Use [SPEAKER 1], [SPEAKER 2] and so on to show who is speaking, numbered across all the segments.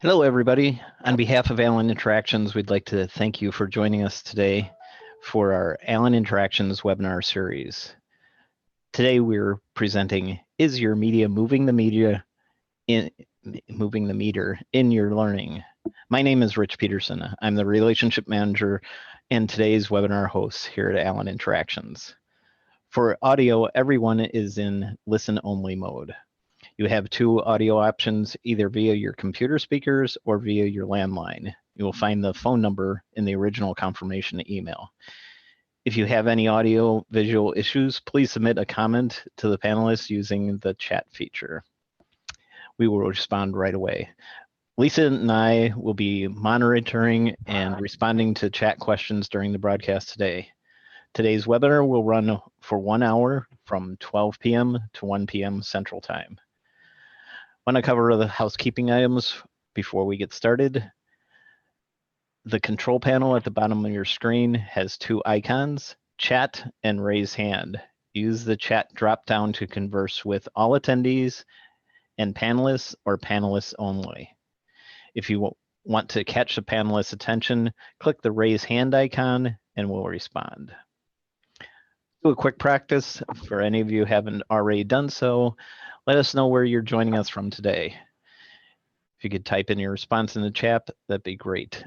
[SPEAKER 1] Hello, everybody. On behalf of Allen Interactions, we'd like to thank you for joining us today for our Allen Interactions webinar series. Today, we're presenting, Is Your Media Moving the Meter in Your Learning? My name is Rich Peterson. I'm the Relationship Manager and today's webinar host here at Allen Interactions. For audio, everyone is in listen-only mode. You have two audio options, either via your computer speakers or via your landline. You will find the phone number in the original confirmation email. If you have any audio visual issues, please submit a comment to the panelists using the chat feature. We will respond right away. Lisa and I will be monitoring and responding to chat questions during the broadcast today. Today's webinar will run for 1 hour from 12 p.m. to 1 p.m. Central Time. I want to cover the housekeeping items before we get started. The control panel at the bottom of your screen has two icons, chat and raise hand. Use the chat drop down to converse with all attendees and panelists or panelists only. If you want to catch the panelists' attention, click the raise hand icon and we'll respond. Do a quick practice for any of you who haven't already done so. Let us know where you're joining us from today. If you could type in your response in the chat, that'd be great.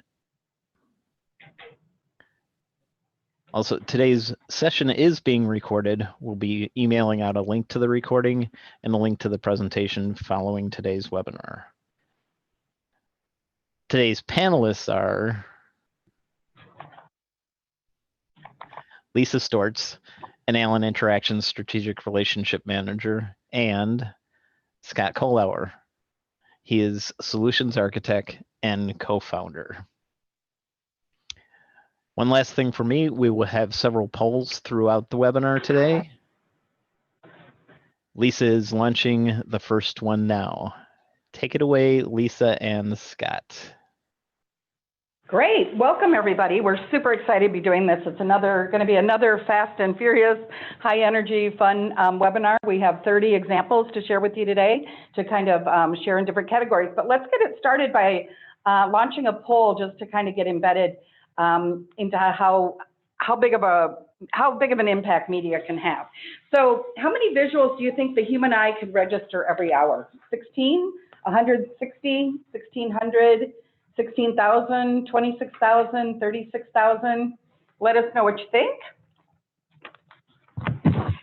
[SPEAKER 1] Also, today's session is being recorded. We'll be emailing out a link to the recording and a link to the presentation following today's webinar. Today's panelists are Lisa Stortz, an Allen Interactions Strategic Relationship Manager, and Scott Kohlauer. He is Solutions Architect and co-founder. One last thing for me, we will have several polls throughout the webinar today. Lisa is launching the first one now. Take it away, Lisa and Scott.
[SPEAKER 2] Great. Welcome, everybody. We're super excited to be doing this. It's going to be another fast and furious, high energy, fun webinar. We have 30 examples to share with you today to kind of share in different categories. But let's get it started by launching a poll just to kind of get embedded into how big of an impact media can have. So how many visuals do you think the human eye could register every hour? 16, 160, 1600? 16,000, 26,000, 36,000. Let us know what you think.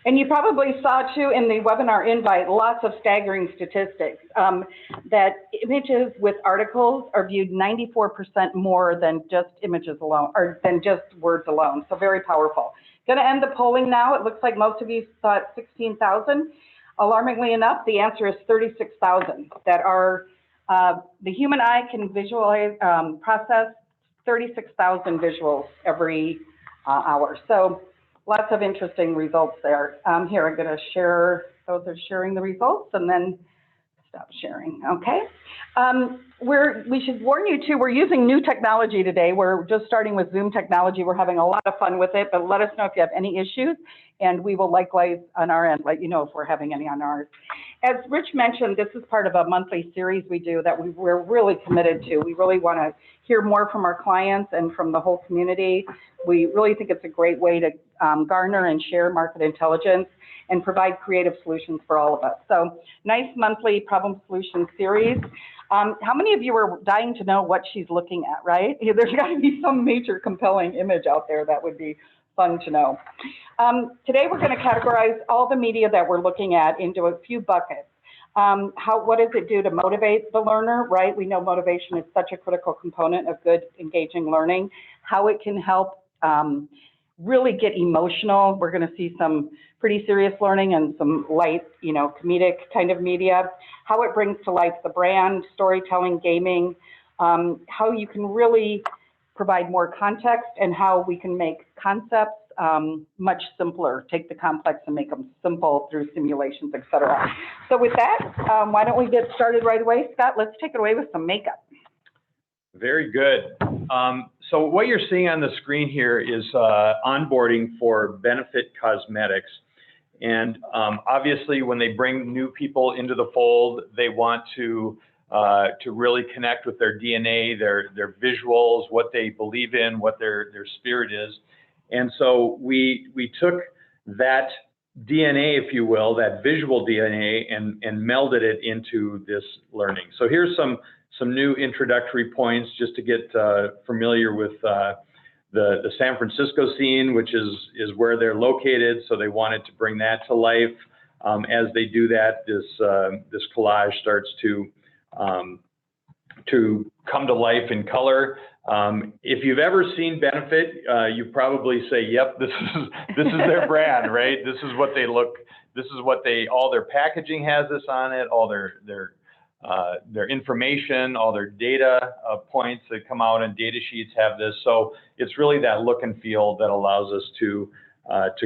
[SPEAKER 2] And you probably saw too in the webinar invite lots of staggering statistics that images with articles are viewed 94% more than just images alone, or than just words alone. So very powerful. Going to end the polling now. It looks like most of you thought 16,000. Alarmingly enough, the answer is 36,000 that are the human eye can visualize, process 36,000 visuals every hour. So lots of interesting results there. Here, I'm going to share, those are sharing the results and then stop sharing, okay? We should warn you too, we're using new technology today. We're just starting with Zoom technology. We're having a lot of fun with it, but let us know if you have any issues and we will likewise on our end let you know if we're having any on ours. As Rich mentioned, this is part of a monthly series we do that we're really committed to. We really want to hear more from our clients and from the whole community. We really think it's a great way to garner and share market intelligence and provide creative solutions for all of us. So nice monthly problem solution series. How many of you are dying to know what she's looking at, right? There's got to be some major compelling image out there that would be fun to know. Today we're going to categorize all the media that we're looking at into a few buckets. What does it do to motivate the learner, right? We know motivation is such a critical component of good, engaging learning. How it can help really get emotional. We're going to see some pretty serious learning and some light, comedic kind of media. How it brings to life the brand, storytelling, gaming, how you can really provide more context and how we can make concepts much simpler, take the complex and make them simple through simulations, et cetera. So with that, why don't we get started right away? Scott, let's take it away with some makeup.
[SPEAKER 3] Very good. So what you're seeing on the screen here is onboarding for Benefit Cosmetics. And obviously, when they bring new people into the fold, they want to to really connect with their DNA, their visuals, what they believe in, what their spirit is. And so we took that DNA, if you will, that visual DNA, and melded it into this learning. So here's some new introductory points just to get familiar with the San Francisco scene, which is where they're located. So they wanted to bring that to life. As they do that, this collage starts to come to life in color. If you've ever seen Benefit, you probably say, "Yep, this is their brand, right? This is what they look. This is what all their packaging has this on it. All their information, all their data points that come out, and data sheets have this. So it's really that look and feel that allows us to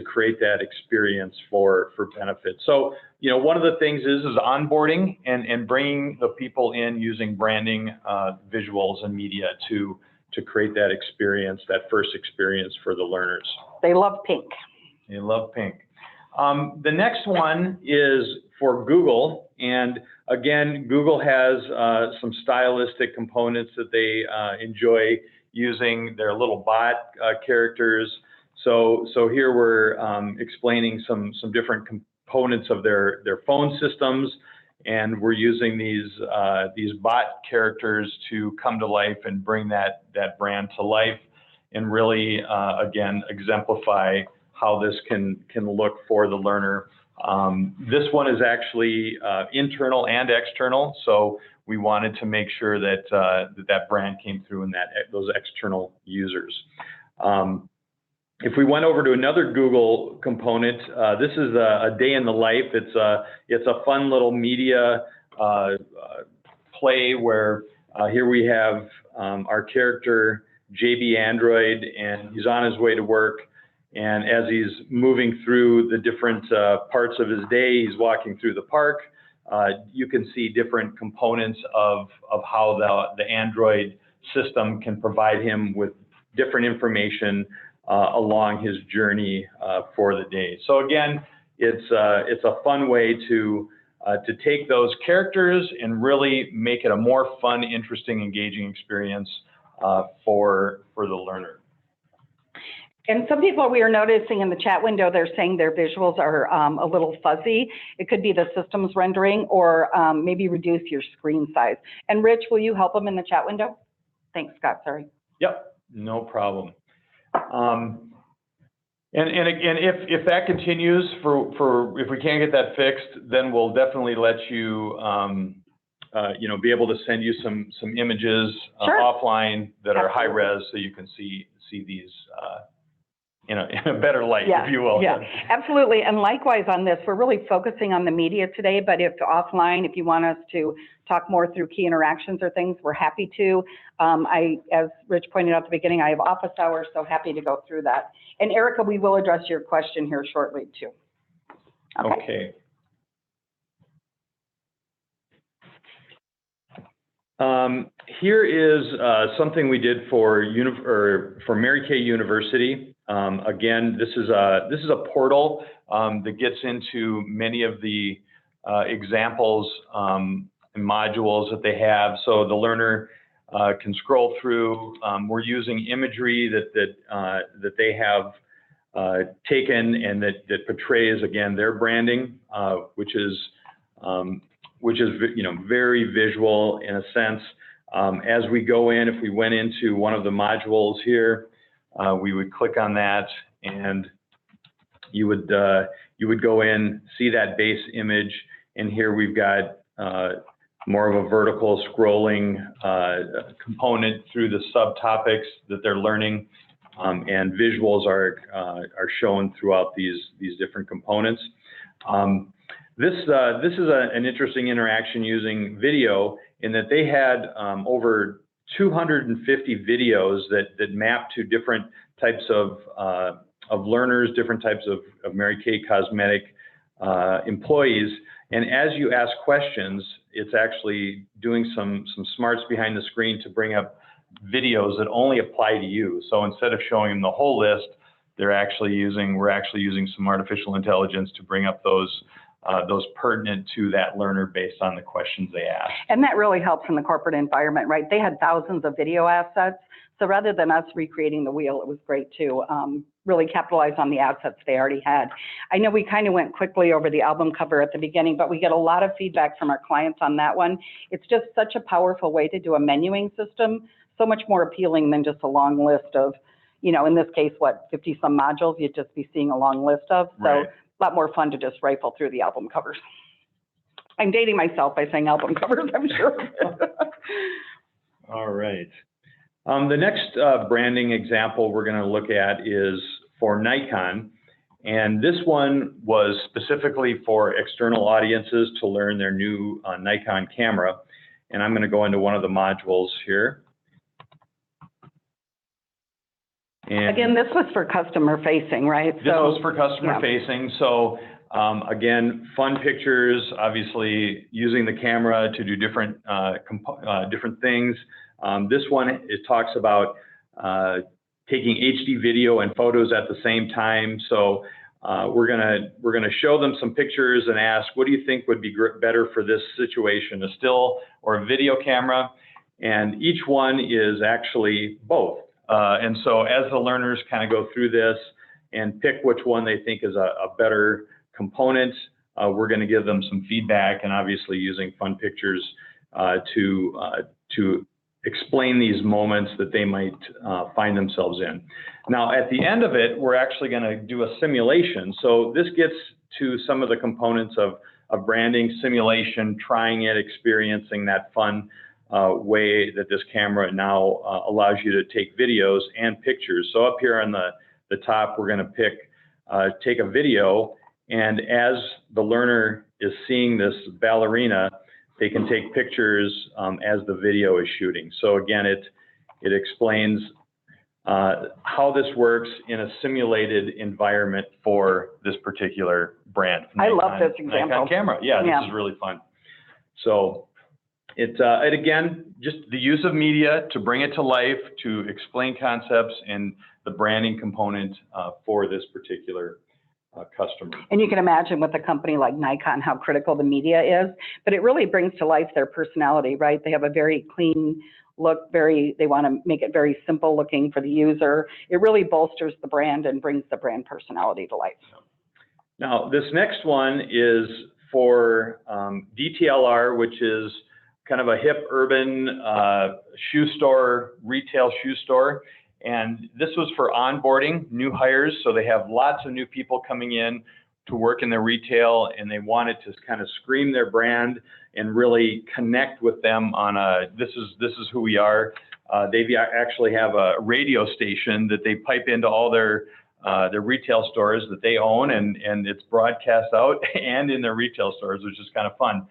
[SPEAKER 3] create that experience for Benefit. So, you know, one of the things is onboarding and bringing the people in using branding, visuals, and media to create that experience, that first experience for the learners.
[SPEAKER 2] They love pink.
[SPEAKER 3] They love pink. The next one is for Google, and again, Google has some stylistic components that they enjoy using, their little bot characters. So here we're explaining some different components of their phone systems, and we're using these bot characters to come to life and bring that brand to life, and really again exemplify how this can look for the learner. This one is actually internal and external, so we wanted to make sure that that brand came through in those external users. If we went over to another Google component, this is a day in the life. It's a fun little media play where here we have our character JB Android, and he's on his way to work. And as he's moving through the different parts of his day, he's walking through the park. You can see different components of how the Android system can provide him with different information along his journey for the day. So again, it's a fun way to take those characters and really make it a more fun, interesting, engaging experience for the learner.
[SPEAKER 2] And some people we are noticing in the chat window, they're saying their visuals are a little fuzzy. It could be the system's rendering, or maybe reduce your screen size. And Rich, will you help them in the chat window? Thanks, Scott, sorry.
[SPEAKER 3] Yep, no problem. And again, if that continues, if we can't get that fixed, then we'll definitely let you, you know, be able to send you some images
[SPEAKER 2] Sure.
[SPEAKER 3] offline that are high res, so you can see these in a better light,
[SPEAKER 2] Yeah,
[SPEAKER 3] if you will.
[SPEAKER 2] yeah, absolutely. And likewise on this, we're really focusing on the media today, but if offline, if you want us to talk more through key interactions or things, we're happy to. As Rich pointed out at the beginning, I have office hours, so happy to go through that. And Erica, we will address your question here shortly too.
[SPEAKER 3] Okay. Here is something we did for Mary Kay University. Again, this is a portal that gets into many of the examples and modules that they have, so the learner can scroll through. We're using imagery that they have taken and that portrays, again, their branding, which is you know, very visual in a sense. As we go in, if we went into one of the modules here, we would click on that, and you would go in, see that base image, and here we've got more of a vertical scrolling component through the subtopics that they're learning, and visuals are shown throughout these different components. This is an interesting interaction using video, in that they had over 250 videos that map to different types of learners, different types of Mary Kay Cosmetic employees. And as you ask questions, it's actually doing some smarts behind the screen to bring up videos that only apply to you. So instead of showing them the whole list, we're actually using some artificial intelligence to bring up those those pertinent to that learner based on the questions they ask.
[SPEAKER 2] And that really helps in the corporate environment, right? They had thousands of video assets. So rather than us recreating the wheel, it was great to really capitalize on the assets they already had. I know we kind of went quickly over the album cover at the beginning, but we get a lot of feedback from our clients on that one. It's just such a powerful way to do a menuing system, so much more appealing than just a long list of, you know, in this case, what, 50 some modules you'd just be seeing a long list of. So
[SPEAKER 3] Right.
[SPEAKER 2] a lot more fun to just rifle through the album covers. I'm dating myself by saying album covers, I'm sure.
[SPEAKER 3] All right. The next branding example we're going to look at is for Nikon. And this one was specifically for external audiences to learn their new Nikon camera. And I'm going to go into one of the modules here. And
[SPEAKER 2] Again, this was for customer facing, right?
[SPEAKER 3] this was for customer facing. So again, fun pictures, obviously using the camera to do different different things. This one, it talks about taking HD video and photos at the same time. So we're gonna show them some pictures and ask, what do you think would be better for this situation, a still or a video camera? And each one is actually both. And so as the learners kind of go through this and pick which one they think is a better component, we're going to give them some feedback, and obviously using fun pictures to explain these moments that they might find themselves in. Now, at the end of it, we're actually going to do a simulation. So this gets to some of the components of branding, simulation, trying it, experiencing that fun way that this camera now allows you to take videos and pictures. So up here on the top, we're going to take a video, and as the learner is seeing this ballerina, they can take pictures as the video is shooting. So again, it explains how this works in a simulated environment for this particular brand.
[SPEAKER 2] I love this example.
[SPEAKER 3] Nikon camera. Yeah, this is really fun. So it again, just the use of media to bring it to life, to explain concepts and the branding component for this particular customer. And
[SPEAKER 2] you can imagine with a company like Nikon how critical the media is, but it really brings to life their personality, right? They have a very clean look, they want to make it very simple looking for the user. It really bolsters the brand and brings the brand personality to life.
[SPEAKER 3] Now, this next one is for DTLR, which is kind of a hip urban shoe store, retail shoe store. And this was for onboarding new hires. So they have lots of new people coming in to work in their retail, and they wanted to kind of scream their brand and really connect with them on this is who we are. They actually have a radio station that they pipe into all their retail stores that they own, and it's broadcast out and in their retail stores, which is kind of fun.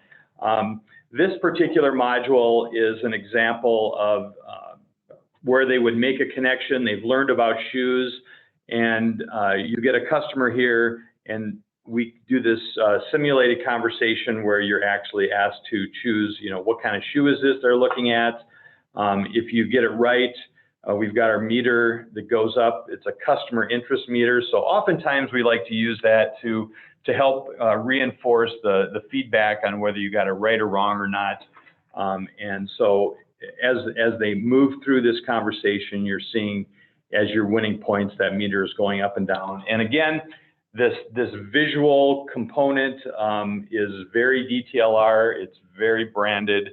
[SPEAKER 3] This particular module is an example of where they would make a connection. They've learned about shoes, and you get a customer here, and we do this simulated conversation where you're actually asked to choose, what kind of shoe is this they're looking at. If you get it right, we've got our meter that goes up. It's a customer interest meter. So oftentimes we like to use that to help reinforce the feedback on whether you got it right or wrong or not. And so as they move through this conversation, you're seeing, as you're winning points, that meter is going up and down. And again, this visual component is very DTLR. It's very branded.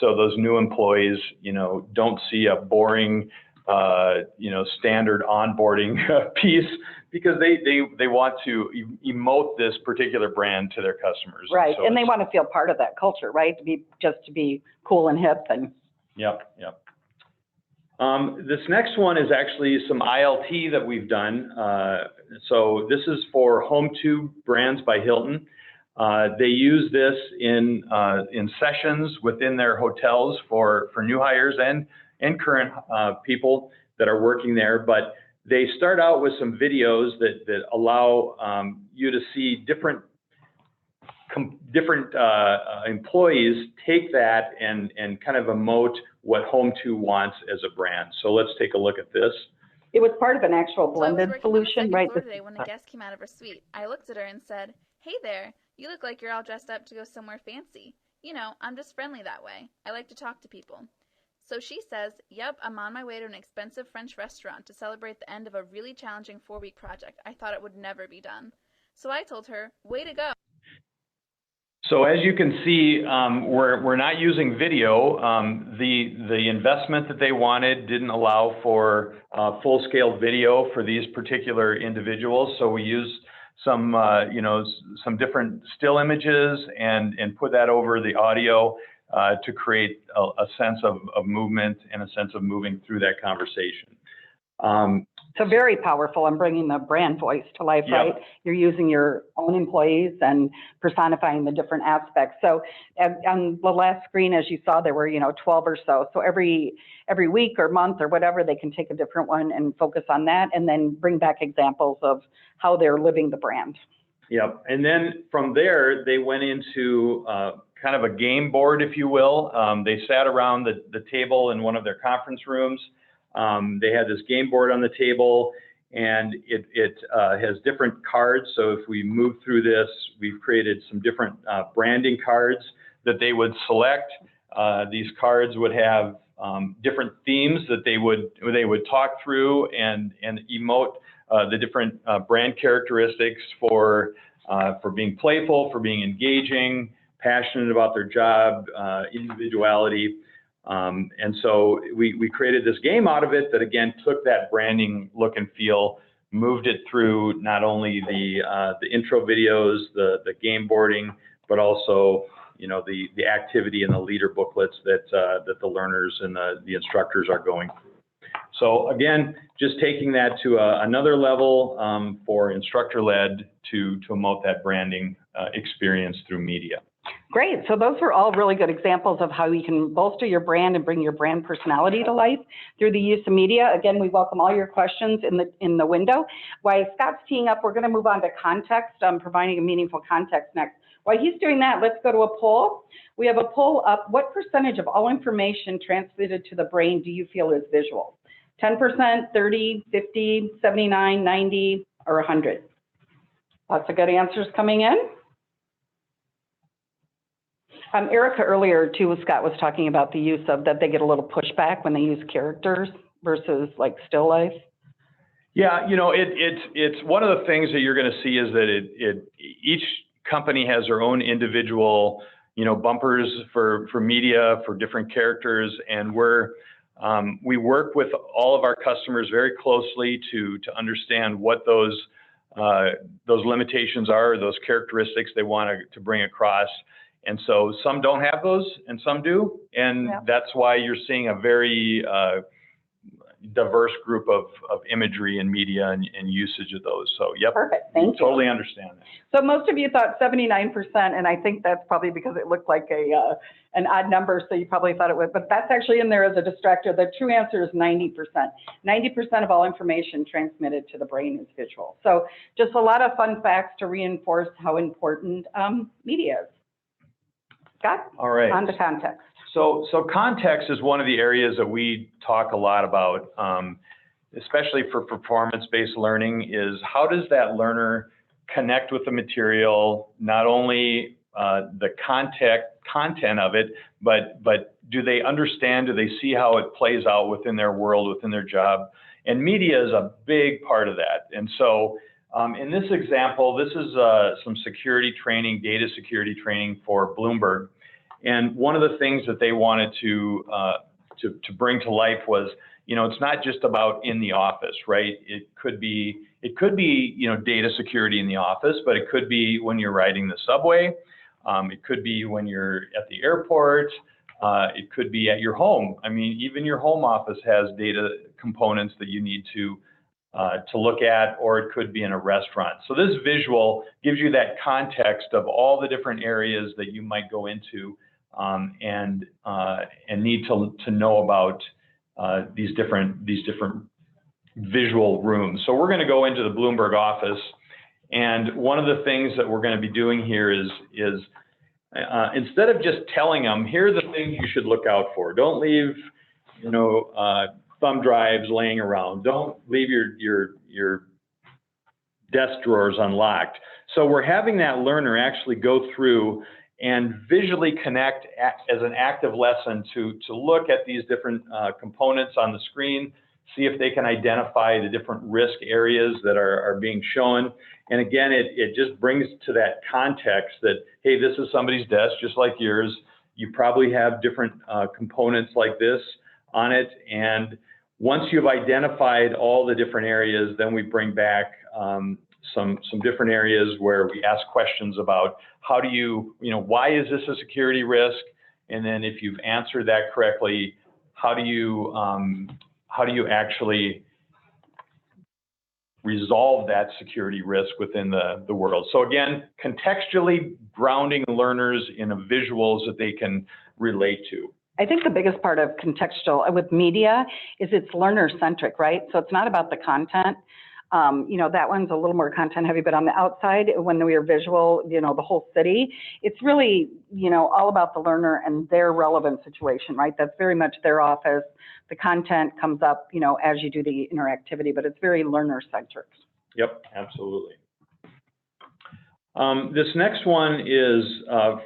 [SPEAKER 3] So those new employees, don't see a boring, standard onboarding piece, because they want to emote this particular brand to their customers.
[SPEAKER 2] Right,
[SPEAKER 3] so
[SPEAKER 2] and they want to feel part of that culture, right? To be cool and hip and.
[SPEAKER 3] Yep. This next one is actually some ILT that we've done. So this is for HomeTube Brands by Hilton. They use this in sessions within their hotels for new hires and current people that are working there. But they start out with some videos that allow you to see different employees take that and kind of emote what HomeTube wants as a brand. So let's take a look at this.
[SPEAKER 2] It was part of an actual blended solution, right?
[SPEAKER 4] Today when a guest came out of her suite, I looked at her and said, "Hey there, You look like you're all dressed up to go somewhere fancy. You know, I'm just friendly that way. I like to talk to people. So she says, yep, I'm on my way to an expensive French restaurant to celebrate the end of a really challenging 4-week project. I thought it would never be done. So I told her, way to go.
[SPEAKER 3] So as you can see, we're not using video. The investment that they wanted didn't allow for full-scale video for these particular individuals. So we used some, some different still images and put that over the audio to create a sense of movement and a sense of moving through that conversation.
[SPEAKER 2] So very powerful in bringing the brand voice to life,
[SPEAKER 3] Yep.
[SPEAKER 2] right? You're using your own employees and personifying the different aspects. So on the last screen, as you saw, there were, 12 or so. So every week or month or whatever, they can take a different one and focus on that and then bring back examples of how they're living the brand.
[SPEAKER 3] Yep. And then from there, they went into kind of a game board, if you will. They sat around the table in one of their conference rooms. They had this game board on the table, and it has different cards. So if we move through this, we've created some different branding cards that they would select. These cards would have different themes that they would talk through and emote the different brand characteristics for being playful, for being engaging, passionate about their job, individuality. And so we created this game out of it that, again, took that branding look and feel, moved it through not only the intro videos, the game boarding, but also, the activity and the leader booklets that the learners and the instructors are going through. So again, just taking that to another level for instructor-led to emote that branding experience through media.
[SPEAKER 2] Great. So those were all really good examples of how you can bolster your brand and bring your brand personality to life through the use of media. Again, we welcome all your questions in the window. While Scott's teeing up, we're going to move on to context, providing a meaningful context next. While he's doing that, let's go to a poll. We have a poll up. What percentage of all information transmitted to the brain do you feel is visual? 10%, 30, 50, 79, 90, or 100? Lots of good answers coming in. Erica earlier too, Scott was talking about the use of that they get a little pushback when they use characters versus like still life.
[SPEAKER 3] Yeah, it's one of the things that you're going to see is that each company has their own individual, bumpers for media, for different characters, and we work with all of our customers very closely to understand what those limitations are, those characteristics they want to bring across. And so some don't have those and some do. And yeah, that's why you're seeing a very diverse group of imagery and media and usage of those. So, yep.
[SPEAKER 2] Perfect. Thank you.
[SPEAKER 3] Totally understand that.
[SPEAKER 2] So most of you thought 79%, and I think that's probably because it looked like an odd number, so you probably thought it would, but that's actually in there as a distractor. The true answer is 90%. 90% of all information transmitted to the brain is visual. So just a lot of fun facts to reinforce how important media is. Scott?
[SPEAKER 3] All right.
[SPEAKER 2] On to context.
[SPEAKER 3] So context is one of the areas that we talk a lot about, especially for performance-based learning, is how does that learner connect with the material, not only the content of it, but do they understand, do they see how it plays out within their world, within their job? And media is a big part of that. And so in this example, this is some security training, data security training for Bloomberg. And one of the things that they wanted to bring to life was, it's not just about in the office, right? It could be, data security in the office, but it could be when you're riding the subway. It could be when you're at the airport. It could be at your home. I mean, even your home office has data components that you need to look at, or it could be in a restaurant. So this visual gives you that context of all the different areas that you might go into and need to know about these different visual rooms. So we're going to go into the Bloomberg office, and one of the things that we're going to be doing here is instead of just telling them, here are the things you should look out for. Don't leave, thumb drives laying around. Don't leave your desk drawers unlocked. So we're having that learner actually go through and visually connect as an active lesson to look at these different components on the screen, see if they can identify the different risk areas that are being shown. And again, it just brings to that context that, hey, this is somebody's desk just like yours. You probably have different components like this on it. And once you've identified all the different areas, then we bring back some different areas where we ask questions about how do you know, why is this a security risk? And then if you've answered that correctly, how do you actually resolve that security risk within the world? So again, contextually grounding learners in visuals that they can relate to.
[SPEAKER 2] I think the biggest part of contextual with media is it's learner-centric, right? So it's not about the content. You know, that one's a little more content heavy, but on the outside, when we are visual, you know, the whole city, it's really, you know, all about the learner and their relevant situation, right? That's very much their office. The content comes up, you know, as you do the interactivity, but it's very learner-centric.
[SPEAKER 3] Yep, absolutely. This next one is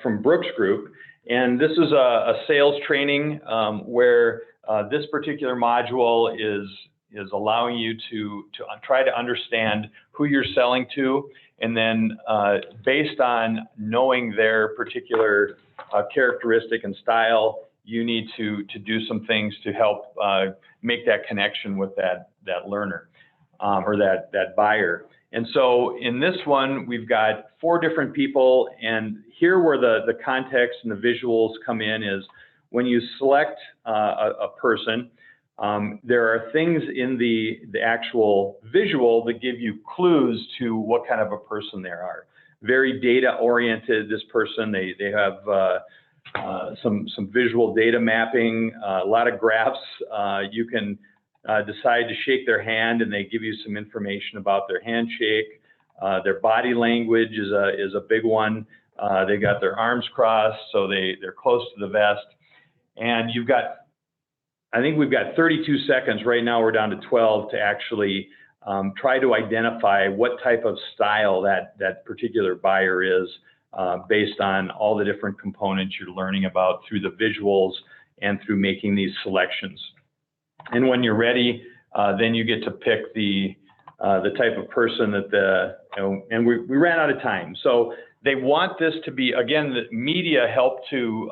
[SPEAKER 3] from Brooks Group, and this is a sales training where this particular module is allowing you to try to understand who you're selling to, and then based on knowing their particular characteristic and style, you need to do some things to help make that connection with that learner or that buyer. And so in this one, we've got 4 different people, and here where the context and the visuals come in is when you select a person, there are things in the actual visual that give you clues to what kind of a person they are. Very data oriented, this person, they have some visual data mapping, a lot of graphs. You can decide to shake their hand and they give you some information about their handshake. Their body language is a big one. They got their arms crossed, so they're close to the vest. And you've got, I think we've got 32 seconds. Right now we're down to 12 to actually try to identify what type of style that particular buyer is based on all the different components you're learning about through the visuals and through making these selections. And when you're ready, then you get to pick the type of person that and we ran out of time. So they want this to be, again, the media help to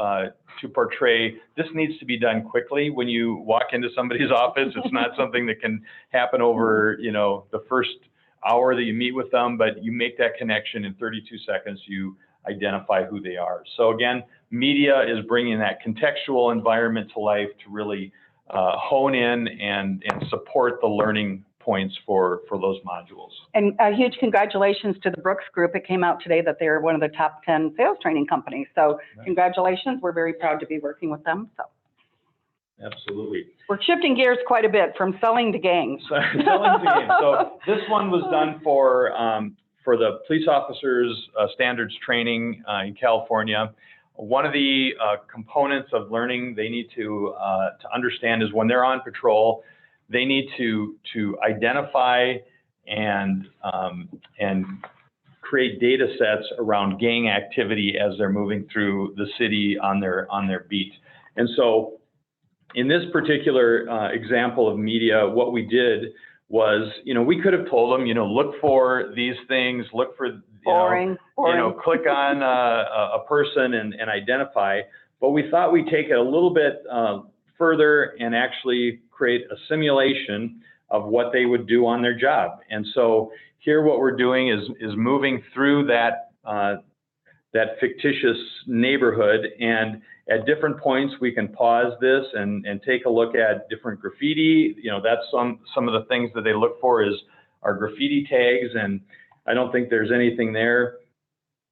[SPEAKER 3] portray, this needs to be done quickly. When you walk into somebody's office, it's not something that can happen over, you know, the first hour that you meet with them, but you make that connection in 32 seconds, you identify who they are. So again, media is bringing that contextual environment to life to really hone in and support the learning points for those modules. And
[SPEAKER 2] a huge congratulations to the Brooks Group. It came out today that they're one of the top 10 sales training companies. So congratulations. We're very proud to be working with them. So
[SPEAKER 3] absolutely.
[SPEAKER 2] We're shifting gears quite a bit from selling to gangs.
[SPEAKER 3] Selling to gangs. So this one was done for the police officers standards training in California. One of the components of learning they need to understand is when they're on patrol, they need to identify and create data sets around gang activity as they're moving through the city on their beat. And so in this particular example of media, what we did was, you know, we could have told them, you know, look for these things, look for, you know, click on a person and identify. But we thought we'd take it a little bit further and actually create a simulation of what they would do on their job. And so here what we're doing is moving through that fictitious neighborhood, and at different points we can pause this and take a look at different graffiti. You know, that's some of the things that they look for is our graffiti tags, and I don't think there's anything there.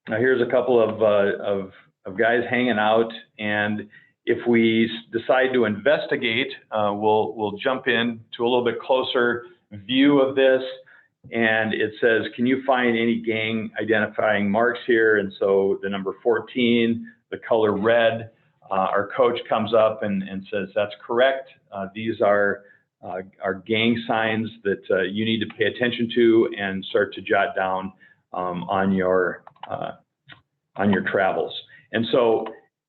[SPEAKER 3] Now here's a couple of guys hanging out, and if we decide to investigate, we'll jump in to a little bit closer view of this, and it says, can you find any gang identifying marks here? And so the number 14, the color red, our coach comes up and says, that's correct. These are gang signs that you need to pay attention to and start to jot down on your travels. And so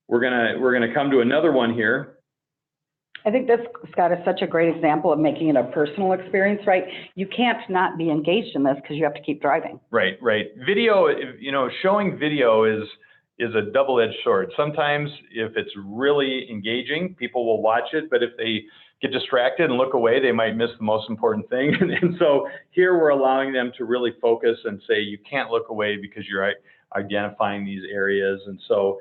[SPEAKER 3] we're gonna come to another one here.
[SPEAKER 2] I think this, Scott, is such a great example of making it a personal experience, right? You can't not be engaged in this because you have to keep driving.
[SPEAKER 3] Right, right. Video, you know, showing video is a double-edged sword. Sometimes if it's really engaging, people will watch it, but if they get distracted and look away, they might miss the most important thing. And so here we're allowing them to really focus and say, you can't look away because you're identifying these areas. And so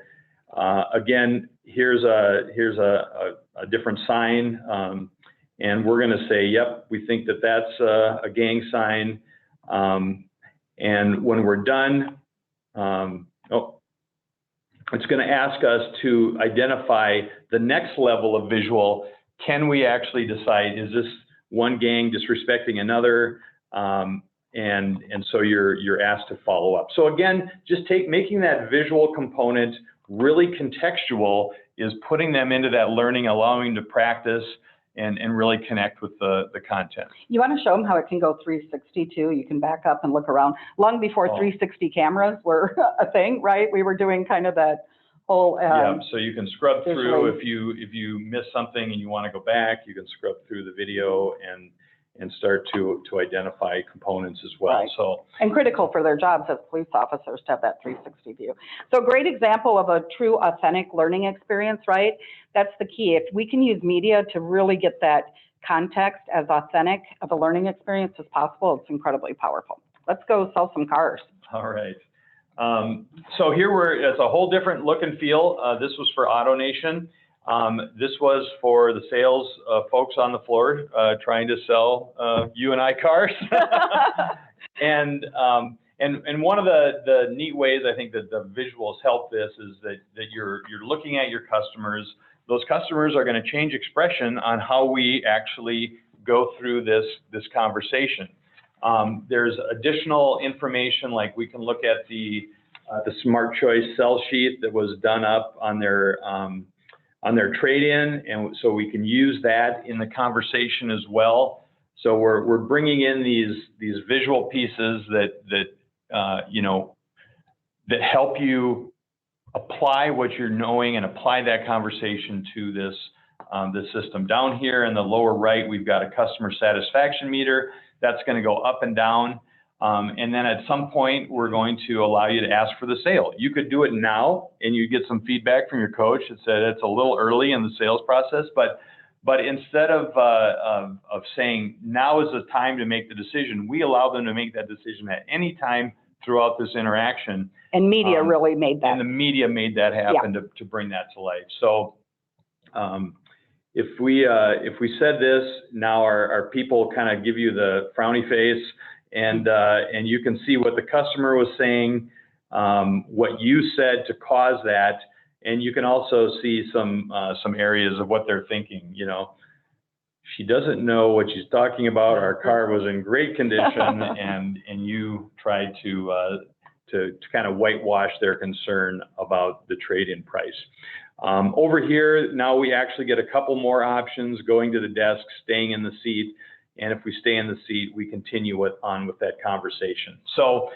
[SPEAKER 3] again, here's a different sign, and we're going to say, yep, we think that that's a gang sign. And when we're done, it's going to ask us to identify the next level of visual. Can we actually decide, is this one gang disrespecting another? And so you're asked to follow up. So again, just making that visual component really contextual is putting them into that learning, allowing them to practice and really connect with the content. You
[SPEAKER 2] want to show them how it can go 360 too. You can back up and look around. Long before 360 cameras were a thing, right? We were doing kind of that whole.
[SPEAKER 3] Yeah, so you can scrub through if you miss something and you want to go back, you can scrub through the video and start to identify components as well.
[SPEAKER 2] Right.
[SPEAKER 3] So,
[SPEAKER 2] and critical for their jobs as police officers to have that 360 view. So great example of a true authentic learning experience, right? That's the key. If we can use media to really get that context as authentic of a learning experience as possible, it's incredibly powerful. Let's go sell some cars.
[SPEAKER 3] All right. So here it's a whole different look and feel. This was for AutoNation. This was for the sales folks on the floor trying to sell you and I cars. And one of the neat ways I think that the visuals help this is that you're looking at your customers. Those customers are going to change expression on how we actually go through this conversation. There's additional information, like we can look at the Smart Choice sell sheet that was done up on their trade-in, and so we can use that in the conversation as well. So we're bringing in these visual pieces that you know, that help you apply what you're knowing and apply that conversation to this system. Down here in the lower right, we've got a customer satisfaction meter that's going to go up and down. And then at some point, we're going to allow you to ask for the sale. You could do it now and you get some feedback from your coach that said it's a little early in the sales process, but instead of saying now is the time to make the decision, we allow them to make that decision at any time throughout this interaction.
[SPEAKER 2] And media really made that.
[SPEAKER 3] And the media made that happen to bring that to life. So if we said this, now our people kind of give you the frowny face, and you can see what the customer was saying, what you said to cause that, and you can also see some areas of what they're thinking. You know, she doesn't know what she's talking about. Our car was in great condition, and you tried to kind of whitewash their concern about the trade-in price. Over here, now we actually get a couple more options: going to the desk, staying in the seat. And if we stay in the seat, we continue on with that conversation. So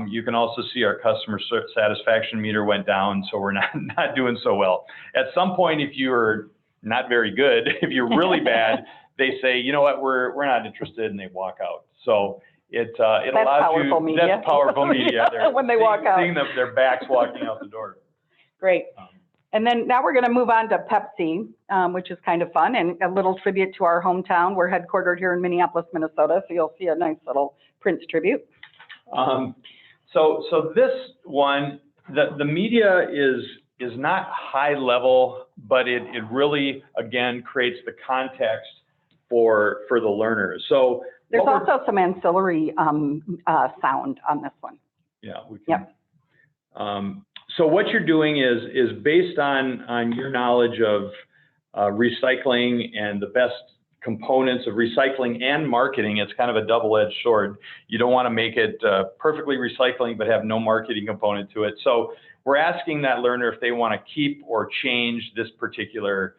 [SPEAKER 3] you can also see our customer satisfaction meter went down, so we're not doing so well. At some point, if you're not very good, if you're really bad, they say, you know what, we're not interested, and they walk out. So it allows you.
[SPEAKER 2] Media.
[SPEAKER 3] That's powerful media.
[SPEAKER 2] When they walk out,
[SPEAKER 3] seeing their backs walking out the door.
[SPEAKER 2] Great. And then now we're going to move on to Pepsi, which is kind of fun, and a little tribute to our hometown. We're headquartered here in Minneapolis, Minnesota, so you'll see a nice little Prince tribute.
[SPEAKER 3] So this one, the media is not high level, but it really, again, creates the context for the learners. So
[SPEAKER 2] there's also some ancillary sound on this one.
[SPEAKER 3] Yeah, we can. Yep. So what you're doing is based on your knowledge of recycling and the best components of recycling and marketing. It's kind of a double-edged sword. You don't want to make it perfectly recycling but have no marketing component to it. So we're asking that learner if they want to keep or change this particular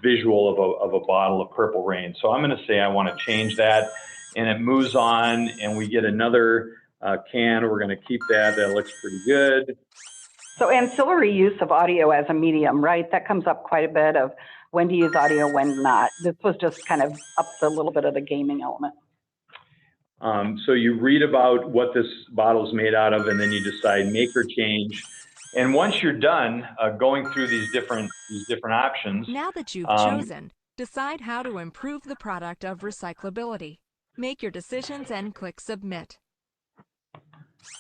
[SPEAKER 3] visual of a bottle of Purple Rain. So I'm going to say I want to change that, and it moves on, and we get another can. We're going to keep that. That looks pretty good.
[SPEAKER 2] So ancillary use of audio as a medium, right? That comes up quite a bit of when to use audio, when not. This was just kind of up a little bit of the gaming element.
[SPEAKER 3] So you read about what this bottle is made out of, and then you decide make or change. And once you're done going through these different options.
[SPEAKER 5] Now that you've chosen, decide how to improve the product of recyclability. Make your decisions and click Submit.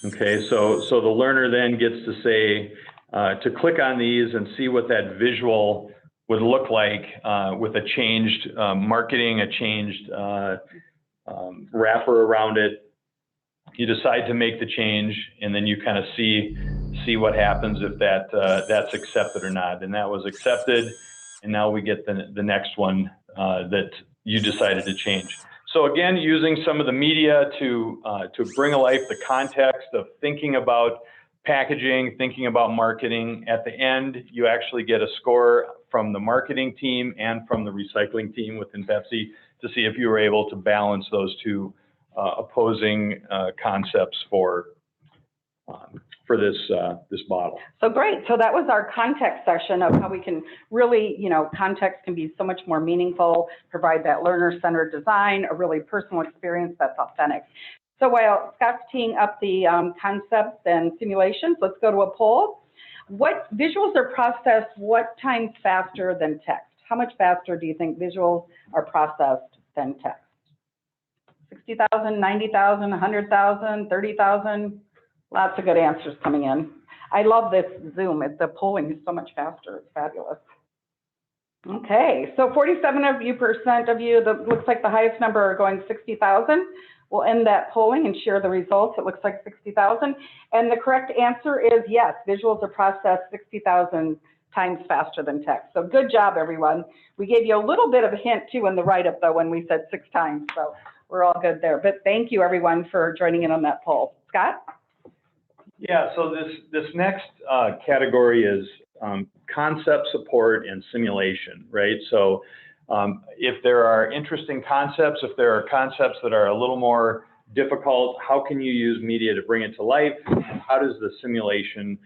[SPEAKER 3] Okay, so the learner then gets to say, to click on these and see what that visual would look like with a changed marketing, a changed wrapper around it. You decide to make the change, and then you kind of see what happens if that's accepted or not. And that was accepted, and now we get the next one that you decided to change. So again, using some of the media to bring alive the context of thinking about packaging, thinking about marketing. At the end, you actually get a score from the marketing team and from the recycling team within Pepsi to see if you were able to balance those two opposing concepts for this bottle.
[SPEAKER 2] So great. So that was our context session of how we can really, context can be so much more meaningful, provide that learner-centered design, a really personal experience that's authentic. So while Scott's teeing up the concepts and simulations, let's go to a poll. What visuals are processed what times faster than text? How much faster do you think visuals are processed than text? 60,000, 90,000, 100,000, 30,000? Lots of good answers coming in. I love this Zoom. The polling is so much faster. It's fabulous. Okay, so 47% of you, that looks like the highest number are going 60,000. We'll end that polling and share the results. It looks like 60,000. And the correct answer is yes, visuals are processed 60,000 times faster than text. So good job, everyone. We gave you a little bit of a hint too in the write-up though when we said 6 times. So we're all good there. But thank you everyone for joining in on that poll. Scott?
[SPEAKER 3] Yeah, so this next category is concept support and simulation, right? So if there are interesting concepts, if there are concepts that are a little more difficult, how can you use media to bring it to life? And how does the simulation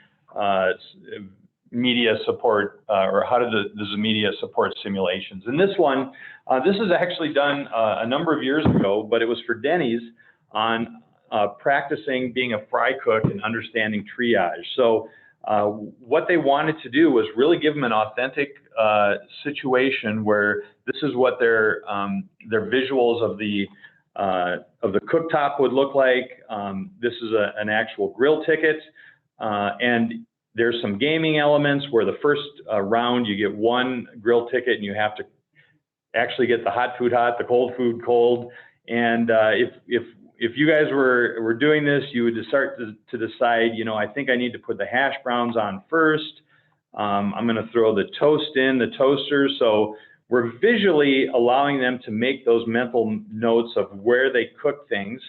[SPEAKER 3] media support, or how does the media support simulations? And this one, this is actually done a number of years ago, but it was for Denny's on practicing being a fry cook and understanding triage. So what they wanted to do was really give them an authentic situation where this is what their visuals of the cooktop would look like. This is an actual grill ticket, and there's some gaming elements where the first round you get one grill ticket and you have to actually get the hot food hot, the cold food cold. And if you guys were doing this, you would start to decide, I think I need to put the hash browns on first. I'm going to throw the toast in the toaster. So we're visually allowing them to make those mental notes of where they cook things.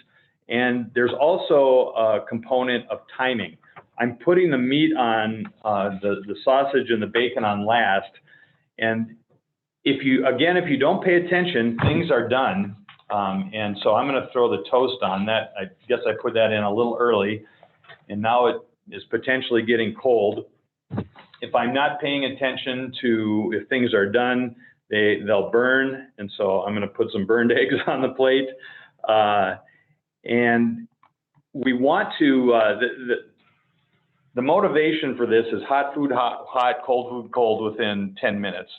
[SPEAKER 3] And there's also a component of timing. I'm putting the meat on the sausage and the bacon on last. And if you don't pay attention, things are done. And so I'm going to throw the toast on that. I guess I put that in a little early, and now it is potentially getting cold. If I'm not paying attention to if things are done, they'll burn. And so I'm going to put some burned eggs on the plate. And we want to, the motivation for this is hot food hot, cold food cold within 10 minutes.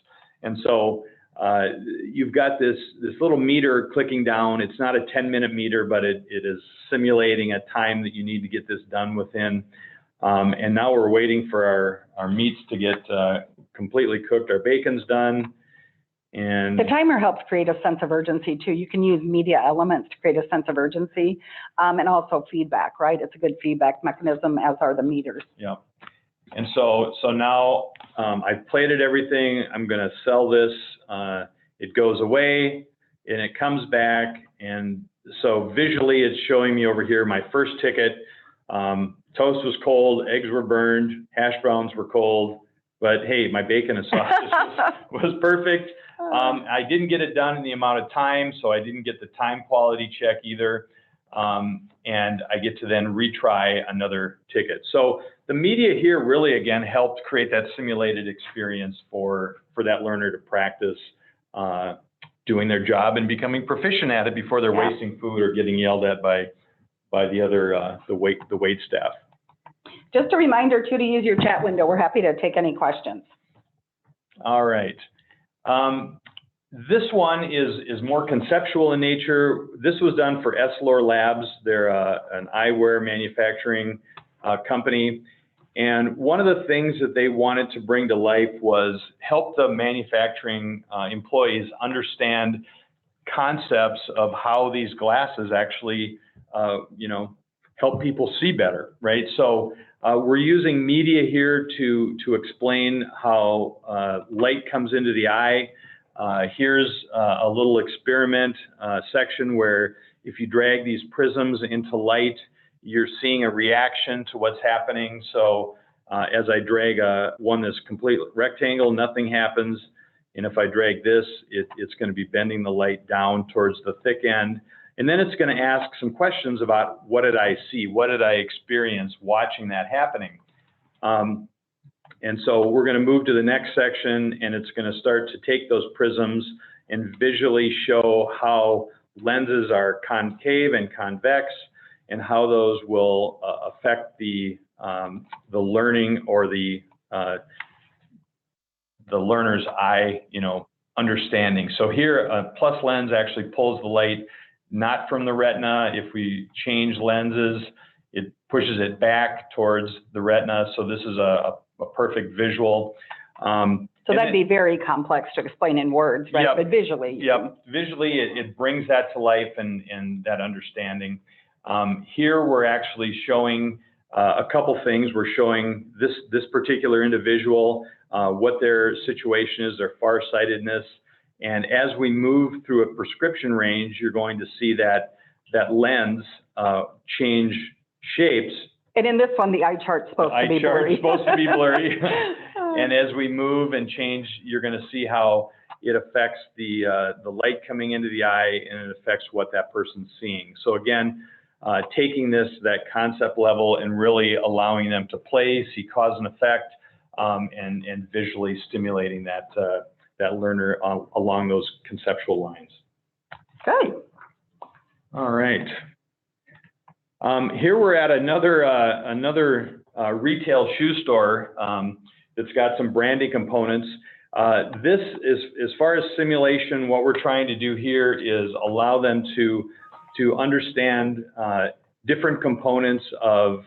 [SPEAKER 3] And so you've got this little meter clicking down. It's not a 10-minute meter, but it is simulating a time that you need to get this done within. And now we're waiting for our meats to get completely cooked. Our bacon's done. And
[SPEAKER 2] the timer helps create a sense of urgency too. You can use media elements to create a sense of urgency, and also feedback, right? It's a good feedback mechanism, as are the meters.
[SPEAKER 3] Yeah. And so now I've plated everything. I'm going to sell this. It goes away and it comes back. And so visually it's showing me over here my first ticket. Toast was cold, eggs were burned, hash browns were cold, but hey, my bacon and sausage was perfect. I didn't get it done in the amount of time, so I didn't get the time quality check either. And I get to then retry another ticket. So the media here really, again, helped create that simulated experience for that learner to practice doing their job and becoming proficient at it before they're wasting food or getting yelled at by the other, the wait staff.
[SPEAKER 2] Just a reminder too to use your chat window. We're happy to take any questions.
[SPEAKER 3] All right. This one is more conceptual in nature. This was done for Essilor Labs. They're an eyewear manufacturing company. And one of the things that they wanted to bring to life was help the manufacturing employees understand concepts of how these glasses actually, help people see better, right? So we're using media here to explain how light comes into the eye. Here's a little experiment section where if you drag these prisms into light, you're seeing a reaction to what's happening. So as I drag one that's complete rectangle, nothing happens. And if I drag this, it's going to be bending the light down towards the thick end. And then it's going to ask some questions about what did I see? What did I experience watching that happening? And so we're going to move to the next section, and it's going to start to take those prisms and visually show how lenses are concave and convex and how those will affect the learning or the learner's eye, understanding. So here, a plus lens actually pulls the light not from the retina. If we change lenses, it pushes it back towards the retina. So this is a perfect visual.
[SPEAKER 2] So that'd be very complex to explain in words, right?
[SPEAKER 3] Yep.
[SPEAKER 2] But visually.
[SPEAKER 3] Yep. Visually, it brings that to life and that understanding. Here, we're actually showing a couple things. We're showing this particular individual, what their situation is, their farsightedness. And as we move through a prescription range, you're going to see that lens change shapes.
[SPEAKER 2] And in this one, the eye chart's supposed to be blurry.
[SPEAKER 3] Eye chart's supposed to be blurry. And as we move and change, you're going to see how it affects the light coming into the eye, and it affects what that person's seeing. So again, taking that concept level and really allowing them to play, see cause and effect, and visually stimulating that learner along those conceptual lines.
[SPEAKER 2] Good.
[SPEAKER 3] All right. Here we're at another retail shoe store that's got some branding components. This is, as far as simulation, what we're trying to do here is allow them to understand different components of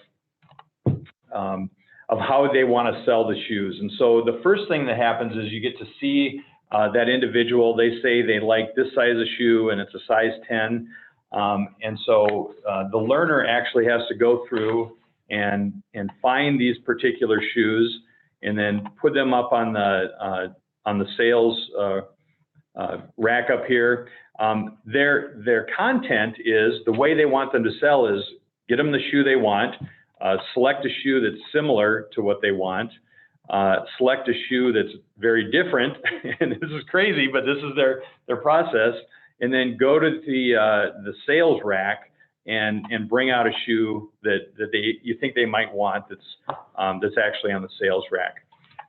[SPEAKER 3] how they want to sell the shoes. And so the first thing that happens is you get to see that individual. They say they like this size of shoe and it's a size 10. And so the learner actually has to go through and find these particular shoes and then put them up on the sales rack up here. Their content is, the way they want them to sell is get them the shoe they want, select a shoe that's similar to what they want, select a shoe that's very different, and this is crazy, but this is their process, and then go to the sales rack and bring out a shoe that you think they might want that's actually on the sales rack.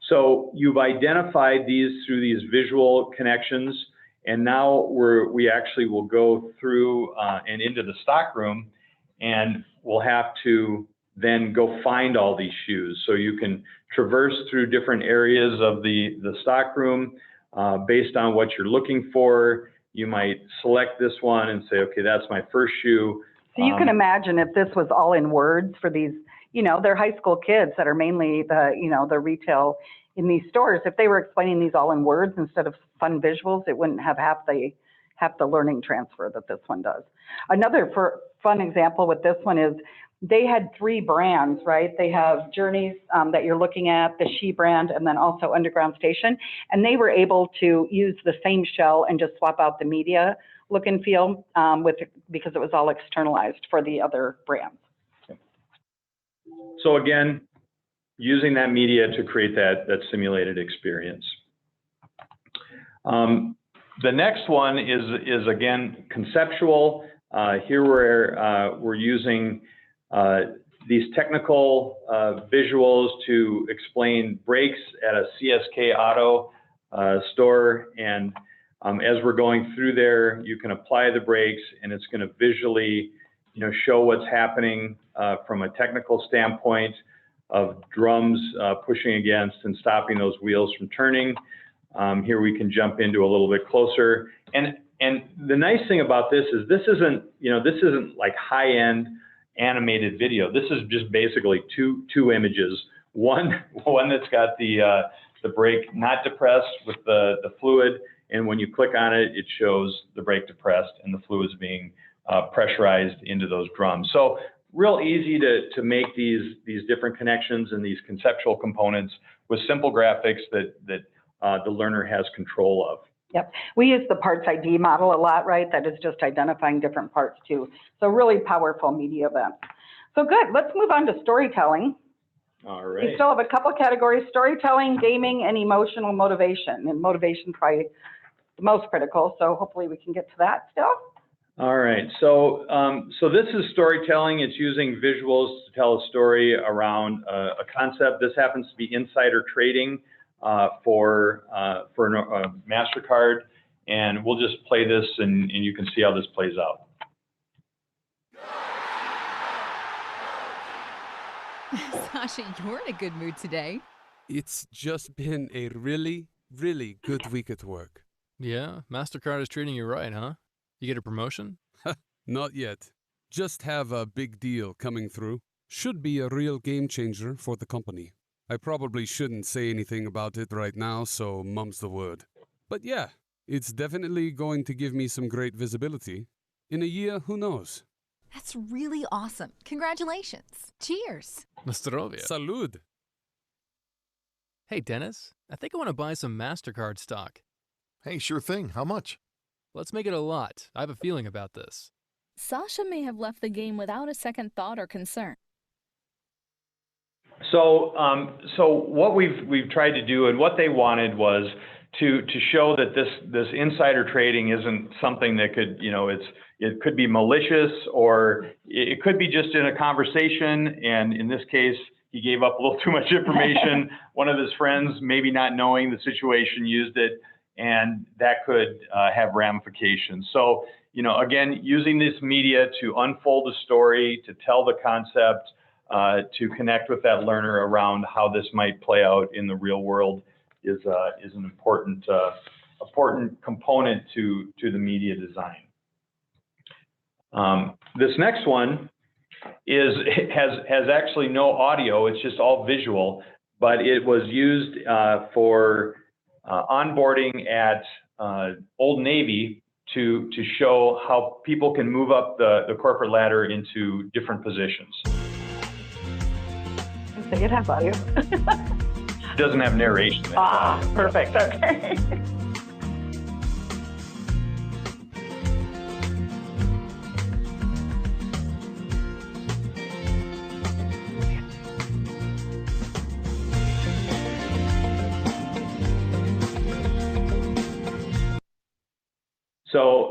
[SPEAKER 3] So you've identified these through these visual connections, and now we actually will go through and into the stock room, and we'll have to then go find all these shoes. So you can traverse through different areas of the stock room based on what you're looking for. You might select this one and say, okay, that's my first shoe.
[SPEAKER 2] So you can imagine if this was all in words for these, they're high school kids that are mainly the retail in these stores. If they were explaining these all in words instead of fun visuals, it wouldn't have half the learning transfer that this one does. Another fun example with this one is they had 3 brands, right? They have Journeys that you're looking at, the She brand, and then also Underground Station. And they were able to use the same shell and just swap out the media look and feel because it was all externalized for the other brands.
[SPEAKER 3] So again, using that media to create that simulated experience. The next one is again conceptual. Here we're using these technical visuals to explain brakes at a CSK Auto store, and as we're going through there, you can apply the brakes, and it's going to visually, show what's happening from a technical standpoint of drums pushing against and stopping those wheels from turning. Here we can jump into a little bit closer, and the nice thing about this is this isn't like high-end animated video. This is just basically two images. One that's got the brake not depressed with the fluid, and when you click on it, it shows the brake depressed and the fluid is being pressurized into those drums. So real easy to make these different connections and these conceptual components with simple graphics that the learner has control of.
[SPEAKER 2] Yep. We use the parts ID model a lot, right? That is just identifying different parts too. So really powerful media events. So good. Let's move on to storytelling.
[SPEAKER 3] All right.
[SPEAKER 2] We still have a couple categories: storytelling, gaming, and emotional motivation. And motivation probably the most critical. So hopefully we can get to that still.
[SPEAKER 3] All right. So so this is storytelling. It's using visuals to tell a story around a concept. This happens to be insider trading for a MasterCard, and we'll just play this and you can see how this plays out.
[SPEAKER 6] Sasha, you're in a good mood today.
[SPEAKER 7] It's just been a really, really good week at work.
[SPEAKER 8] Yeah, MasterCard is treating you right, huh? You get a promotion?
[SPEAKER 7] Not yet. Just have a big deal coming through. Should be a real game changer for the company. I probably shouldn't say anything about it right now, so mum's the word. But yeah, it's definitely going to give me some great visibility. In a year, who knows?
[SPEAKER 6] That's really awesome. Congratulations. Cheers.
[SPEAKER 8] Nostrovia.
[SPEAKER 7] Salud.
[SPEAKER 8] Hey, Dennis, I think I want to buy some MasterCard stock.
[SPEAKER 9] Hey, sure thing. How much?
[SPEAKER 8] Let's make it a lot. I have a feeling about this.
[SPEAKER 10] Sasha may have left the game without a second thought or concern.
[SPEAKER 3] So, so what we've tried to do, and what they wanted was to show that this insider trading isn't something that could, it could be malicious, or it could be just in a conversation. And in this case, he gave up a little too much information. One of his friends, maybe not knowing the situation, used it, and that could have ramifications. So, again, using this media to unfold a story, to tell the concept, to connect with that learner around how this might play out in the real world is an important component to the media design. This next one has actually no audio. It's just all visual, but it was used for onboarding at Old Navy to show how people can move up the corporate ladder into different positions.
[SPEAKER 2] It has audio.
[SPEAKER 3] Doesn't have narration.
[SPEAKER 2] Perfect. Okay.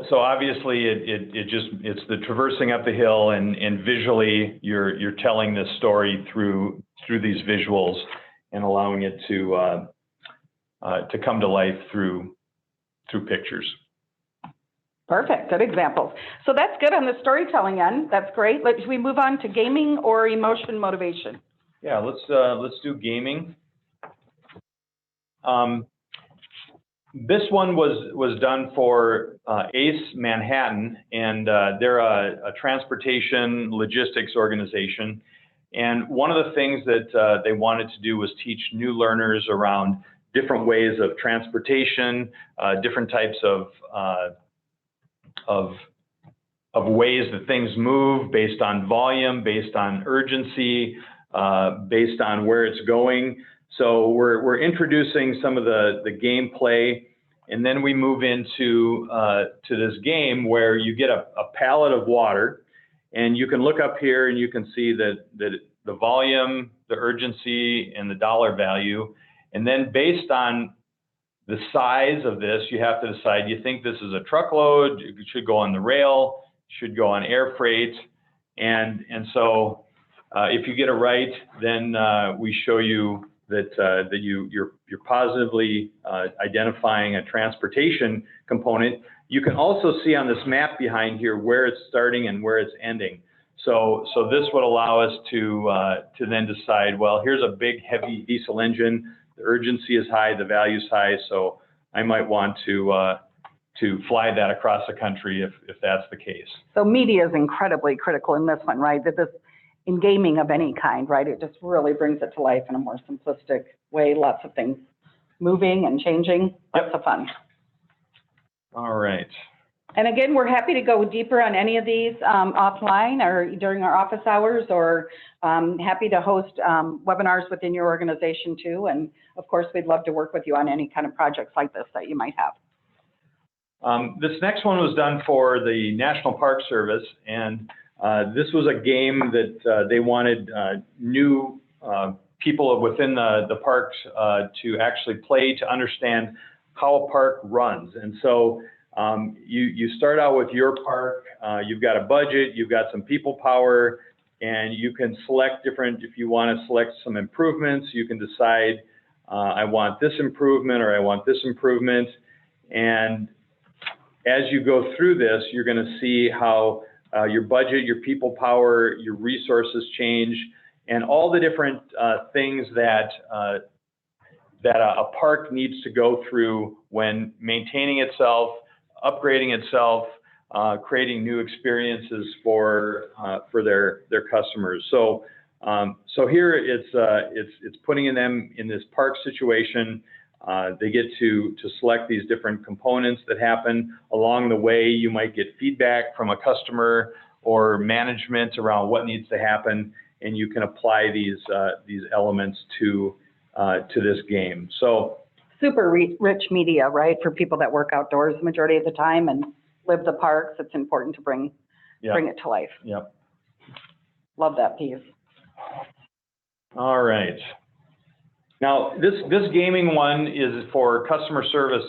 [SPEAKER 3] So obviously it's the traversing up the hill, and visually you're telling this story through these visuals and allowing it to come to life through pictures.
[SPEAKER 2] Perfect. Good examples. So that's good on the storytelling end. That's great. Should we move on to gaming or emotion motivation?
[SPEAKER 3] Yeah, let's do gaming. This one was done for ACE Manhattan, and they're a transportation logistics organization. And one of the things that they wanted to do was teach new learners around different ways of transportation, different types of ways that things move based on volume, based on urgency, based on where it's going. So we're introducing some of the gameplay, and then we move into to this game where you get a pallet of water, and you can look up here and you can see that the volume the urgency and the dollar value. And then based on the size of this, you have to decide, you think this is a truckload, it should go on the rail, should go on air freight. And so if you get it right, then we show you that you're positively identifying a transportation component. You can also see on this map behind here where it's starting and where it's ending. So this would allow us to then decide, well, here's a big heavy diesel engine. The urgency is high, the value is high, so I might want to fly that across the country if that's the case.
[SPEAKER 2] So media is incredibly critical in this one, right? That this, in gaming of any kind, right? It just really brings it to life in a more simplistic way. Lots of things moving and changing. Lots of fun.
[SPEAKER 3] All right.
[SPEAKER 2] And again, we're happy to go deeper on any of these offline or during our office hours, or happy to host webinars within your organization too. And of course, we'd love to work with you on any kind of projects like this that you might have.
[SPEAKER 3] This next one was done for the National Park Service, and this was a game that they wanted new people within the parks to actually play to understand how a park runs. And so you start out with your park, you've got a budget, you've got some people power, and you can select different, if you want to select some improvements, you can decide, I want this improvement or I want this improvement. And as you go through this, you're going to see how your budget, your people power, your resources change, and all the different things that a park needs to go through when maintaining itself, upgrading itself, creating new experiences for their customers. So here it's putting them in this park situation. They get to select these different components that happen along the way. You might get feedback from a customer or management around what needs to happen, and you can apply these elements to this game. So
[SPEAKER 2] super rich media, right? For people that work outdoors the majority of the time and live the parks, it's important to bring it to life.
[SPEAKER 3] Yep.
[SPEAKER 2] Love that piece.
[SPEAKER 3] All right. Now, this gaming one is for customer service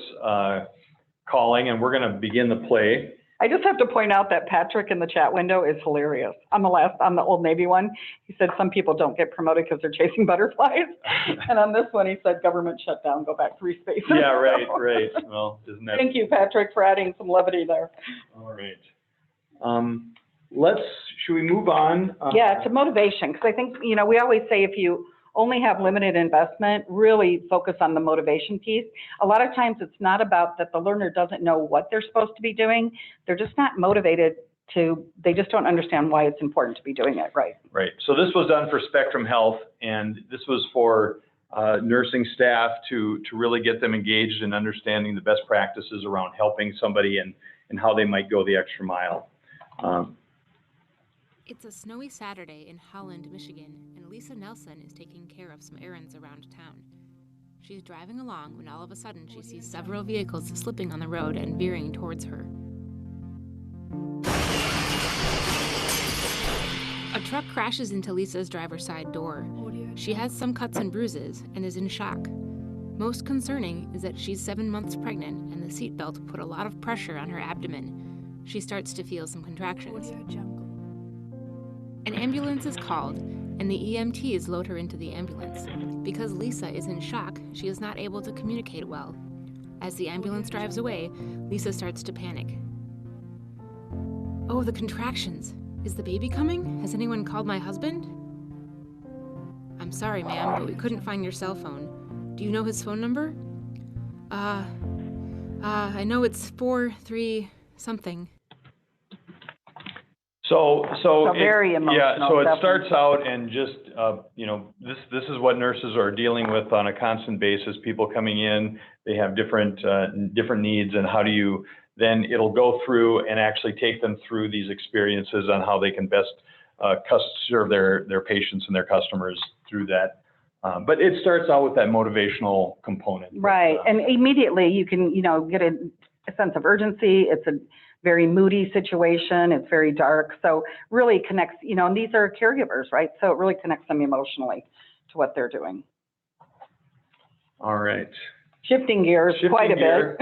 [SPEAKER 3] calling, and we're going to begin the play.
[SPEAKER 2] I just have to point out that Patrick in the chat window is hilarious. On the Old Navy one, he said some people don't get promoted because they're chasing butterflies. And on this one, he said government shutdown, go back 3 spaces.
[SPEAKER 3] Yeah, right. Well, isn't that?
[SPEAKER 2] Thank you, Patrick, for adding some levity there.
[SPEAKER 3] All right. Should we move on?
[SPEAKER 2] Yeah, to motivation, because I think, we always say if you only have limited investment, really focus on the motivation piece. A lot of times it's not about that the learner doesn't know what they're supposed to be doing. They're just not motivated they just don't understand why it's important to be doing it right.
[SPEAKER 3] Right. So this was done for Spectrum Health, and this was for nursing staff to really get them engaged in understanding the best practices around helping somebody and how they might go the extra mile.
[SPEAKER 11] It's a snowy Saturday in Holland, Michigan, and Lisa Nelson is taking care of some errands around town. She's driving along when all of a sudden she sees several vehicles slipping on the road and veering towards her. A truck crashes into Lisa's driver's side door. She has some cuts and bruises and is in shock. Most concerning is that she's 7 months pregnant and the seatbelt put a lot of pressure on her abdomen. She starts to feel some contractions. An ambulance is called, and the EMTs load her into the ambulance. Because Lisa is in shock, she is not able to communicate well. As the ambulance drives away, Lisa starts to panic. Oh, the contractions. Is the baby coming? Has anyone called my husband? I'm sorry, ma'am, but we couldn't find your cell phone. Do you know his phone number? I know it's 43 something.
[SPEAKER 3] So
[SPEAKER 2] very emotional.
[SPEAKER 3] Yeah, so it
[SPEAKER 2] definitely.
[SPEAKER 3] starts out and just, this is what nurses are dealing with on a constant basis. People coming in, they have different needs, and how do you, then it'll go through and actually take them through these experiences on how they can best serve their patients and their customers through that. But it starts out with that motivational component.
[SPEAKER 2] Right, and immediately you can, get a sense of urgency. It's a very moody situation. It's very dark. So really connects, you know, and these are caregivers, right? So it really connects them emotionally to what they're doing.
[SPEAKER 3] All right.
[SPEAKER 2] Shifting gears quite a bit.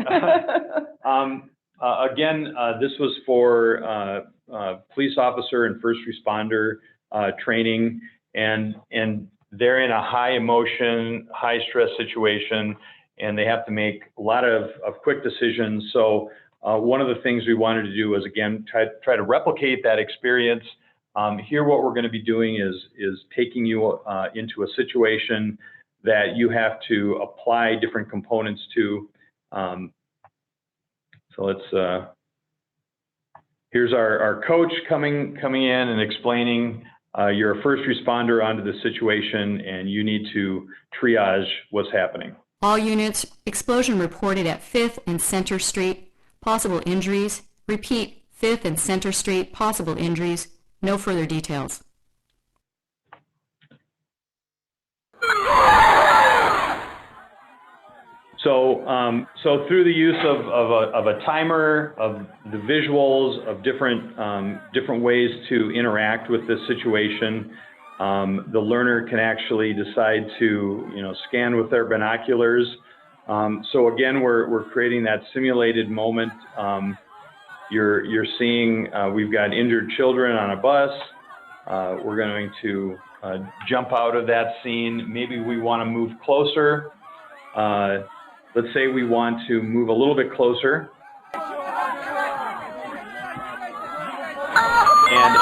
[SPEAKER 3] Again, this was for police officer and first responder training, and they're in a high emotion, high stress situation, and they have to make a lot of quick decisions. So one of the things we wanted to do was, again, try to replicate that experience. Here, what we're going to be doing is taking you into a situation that you have to apply different components to. So let's, here's our coach coming in and explaining you're a first responder onto the situation and you need to triage what's happening.
[SPEAKER 12] All units, explosion reported at 5th and Center Street, possible injuries. Repeat, 5th and Center Street, possible injuries. No further details.
[SPEAKER 3] So through the use of a timer, of the visuals, of different ways to interact with this situation, the learner can actually decide to, you know, scan with their binoculars. So again, we're creating that simulated moment. You're seeing we've got injured children on a bus. We're going to jump out of that scene. Maybe we want to move closer. Let's say we want to move a little bit closer. And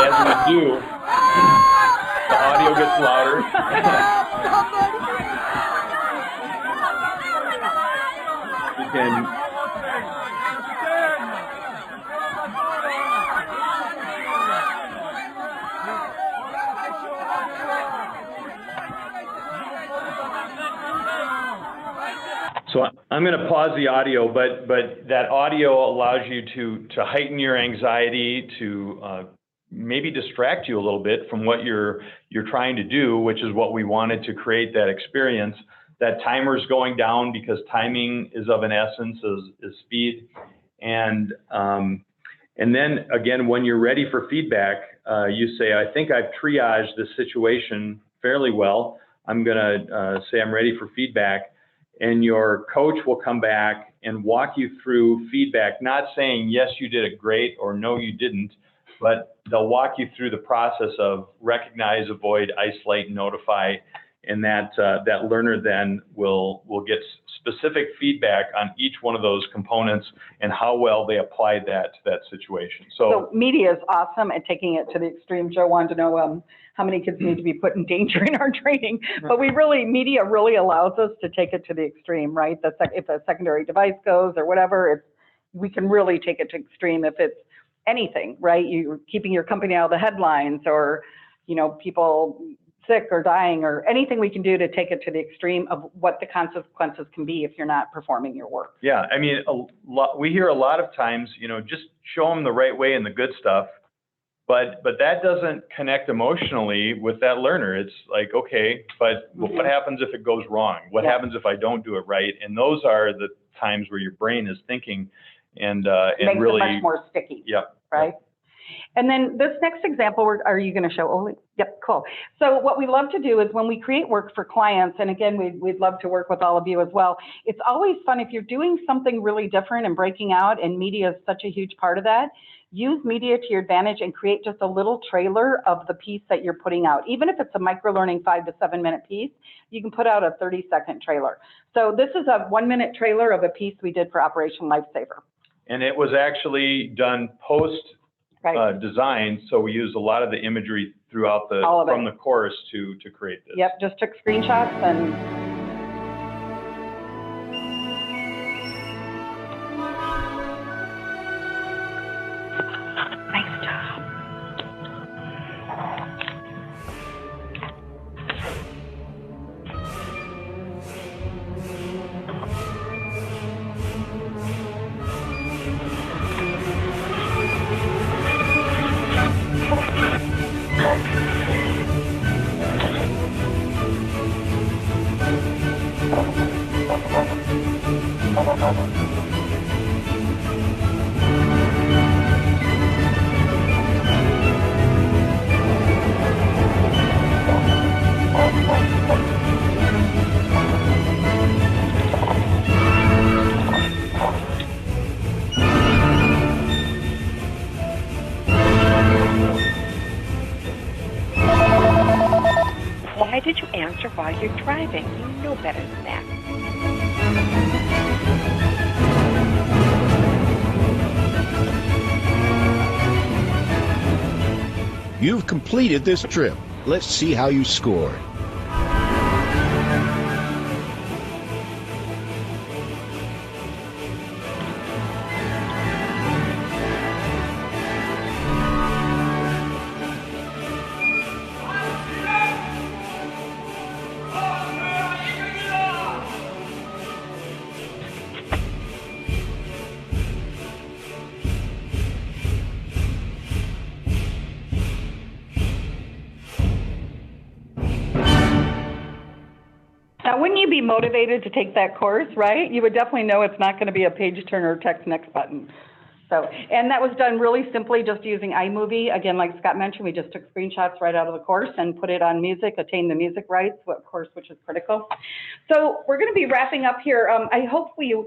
[SPEAKER 3] as we do, the audio gets louder. You can So I'm going to pause the audio, but that audio allows you to heighten your anxiety, to maybe distract you a little bit from what you're trying to do, which is what we wanted to create that experience. That timer's going down because timing is of an essence, is speed. And then again, when you're ready for feedback, you say, I think I've triaged this situation fairly well. I'm going to say I'm ready for feedback. And your coach will come back and walk you through feedback, not saying, yes, you did it great, or no, you didn't, but they'll walk you through the process of recognize, avoid, isolate, notify, and that learner then will get specific feedback on each one of those components and how well they applied that to that situation.
[SPEAKER 2] So media is awesome at taking it to the extreme. Joe wanted to know how many kids need to be put in danger in our training, but media really allows us to take it to the extreme, right? If a secondary device goes or whatever, we can really take it to extreme if it's anything, right? You're keeping your company out of the headlines, or, you know, people sick or dying, or anything we can do to take it to the extreme of what the consequences can be if you're not performing your work.
[SPEAKER 3] Yeah, I mean, we hear a lot of times, you know, just show them the right way and the good stuff, but that doesn't connect emotionally with that learner. It's like, okay, but what happens if it goes wrong? What happens if I don't do it right? And those are the times where your brain is thinking and
[SPEAKER 2] makes
[SPEAKER 3] really
[SPEAKER 2] it much more sticky.
[SPEAKER 3] Yep.
[SPEAKER 2] Right. Yep. And then this next example, are you going to show Oli? Yep, cool. So what we love to do is when we create work for clients, and again, we'd love to work with all of you as well. It's always fun if you're doing something really different and breaking out, and media is such a huge part of that. Use media to your advantage and create just a little trailer of the piece that you're putting out. Even if it's a micro-learning 5 to 7 minute piece, you can put out a 30-second trailer. So this is a 1-minute trailer of a piece we did for Operation Lifesaver.
[SPEAKER 3] And it was actually done post design, so we used a lot of the imagery throughout from the course to create this.
[SPEAKER 2] Yep, just took screenshots and nice job.
[SPEAKER 13] Why did you answer while you're driving? You know better than that.
[SPEAKER 14] You've completed this trip. Let's see how you scored.
[SPEAKER 2] Now, wouldn't you be motivated to take that course, right? You would definitely know it's not going to be a page turner or text next button. So, and that was done really simply just using iMovie. Again, like Scott mentioned, we just took screenshots right out of the course and put it on music, attained the music rights, of course, which is critical. So we're going to be wrapping up here. I hope you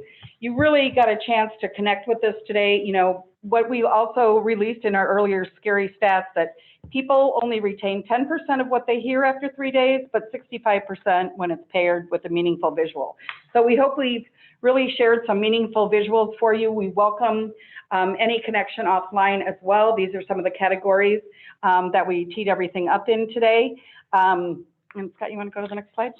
[SPEAKER 2] really got a chance to connect with us today. You know, what we also released in our earlier scary stats that people only retain 10% of what they hear after 3 days, but 65% when it's paired with a meaningful visual. So we hope we've really shared some meaningful visuals for you. We welcome any connection offline as well. These are some of the categories that we teed everything up in today. And Scott, you want to go to the next slide?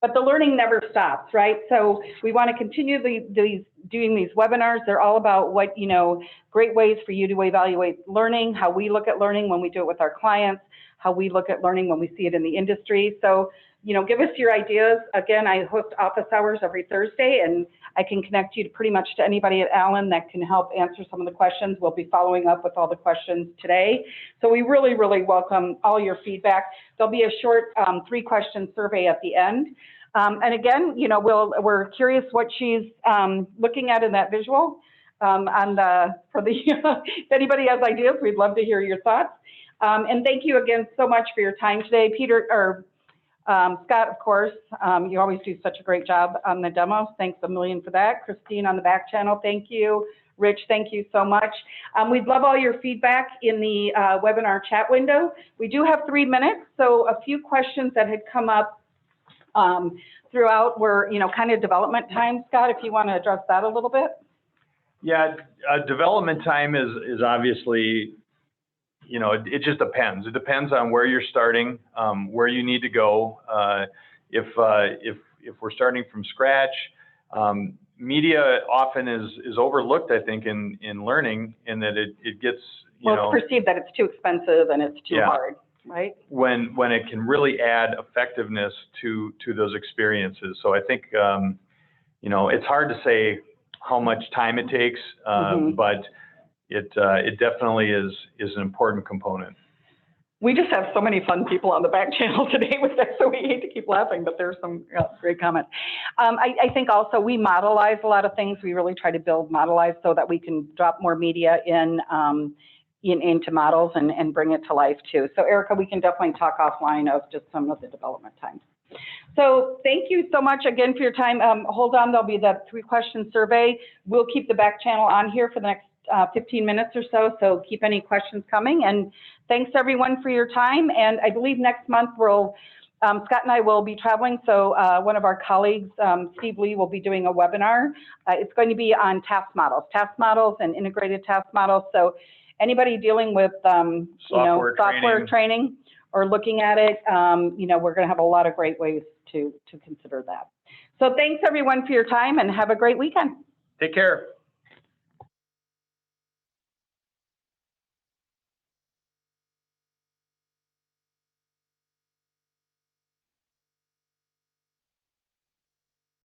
[SPEAKER 2] But the learning never stops, right? So we want to continue doing these webinars. They're all about what, you know, great ways for you to evaluate learning, how we look at learning when we do it with our clients, how we look at learning when we see it in the industry. So, you know, give us your ideas. Again, I host office hours every Thursday, and I can connect you to pretty much to anybody at Allen that can help answer some of the questions. We'll be following up with all the questions today. So we really, really welcome all your feedback. There'll be a short 3-question survey at the end. And again, you know, we're curious what she's looking at in that visual. If anybody has ideas, we'd love to hear your thoughts. And thank you again so much for your time today, Peter, or Scott, of course. You always do such a great job on the demo. Thanks a million for that. Christine on the back channel, thank you. Rich, thank you so much. We'd love all your feedback in the webinar chat window. We do have 3 minutes, so a few questions that had come up throughout were, you know, kind of development time. Scott, if you want to address that a little bit. Yeah, development time is obviously, you know, it just depends. It depends on where you're starting, where you need to go. If we're starting from scratch, media often is overlooked, I think, in learning, in that it gets, you know, it's perceived that it's too expensive and it's too hard. Right? When it can really add effectiveness to those experiences. So I think, you know, it's hard to say how much time it takes, but it definitely is an important component. We just have so many fun people on the back channel today with that, so we hate to keep laughing, but there's some great comments. I think also we modelize a lot of things. We really try to build modelize so that we can drop more media into models and bring it to life too. So Erica, we can definitely talk offline of just some of the development times. So thank you so much again for your time. Hold on, there'll be the 3-question survey. We'll keep the back channel on here for the next 15 minutes or so, so keep any questions coming. And thanks everyone for your time. And I believe next month Scott and I will be traveling, so one of our colleagues, Steve Lee, will be doing a webinar. It's going to be on task models and integrated task models. So anybody dealing with software training or looking at it, you know, we're going to have a lot of great ways to consider that. So thanks everyone for your time and have a great weekend. Take care.